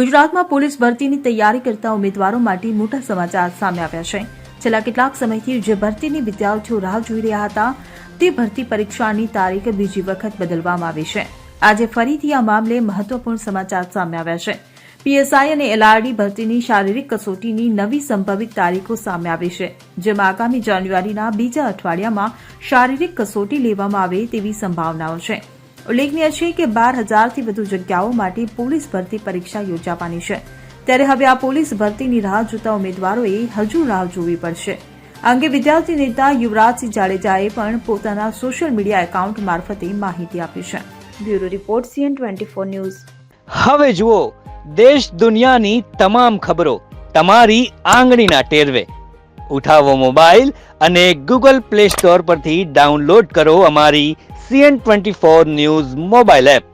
ગુજરાતમાં પોલીસ ભરતીની તૈયારી કરતા ઉમેદવારો માટે મોટા સમાચાર સામે આવ્યા છે। છેલ્લા કેટલાક સમયથી જે ભરતીની વિદ્યાર્થીઓ રાહ જોઈ રહ્યા હતા તે ભરતી પરીક્ષાની તારીખ બીજી વખત બદલવામાં આવી છે। આજે ફરીથી આ મામલે મહત્વપૂર્ણ સમાચાર સામે આવ્યા છે। પીએસઆઈ અને એલઆરડી ભરતીની શારીરિક કસોટીની નવી સંભવિત તારીખો સામે આવી છે, જેમાં આગામી જાન્યુઆરીના બીજા અઠવાડિયામાં શારીરિક કસોટી લેવામાં આવે તેવી સંભાવનાઓ છે। ઉલ્લેખનીય છે કે 12,000થી વધુ જગ્યાઓ માટે પોલીસ ભરતી પરીક્ષા યોજાવાની છે, ત્યારે હવે આ પોલીસ ભરતીની રાહ જોતા ઉમેદવારોએ હજુ રાહ જોવી પડશે। આ અંગે વિદ્યાર્થી નેતા યુવરાજસિંહ જાડેજાએ પણ પોતાના સોશિયલ મીડિયા એકાઉન્ટ મારફતે માહિતી આપી છે। Bureau report CN24 news. હવે જુઓ દેશ દુનિયાની તમામ ખબરો તમારી આંગળીના ટેરવે। ઉઠાવો મોબાઈલ અને ગૂગલ પ્લે સ્ટોર પરથી ડાઉનલોડ કરો અમારી CN24 ન્યૂઝ મોબાઈલ એપ।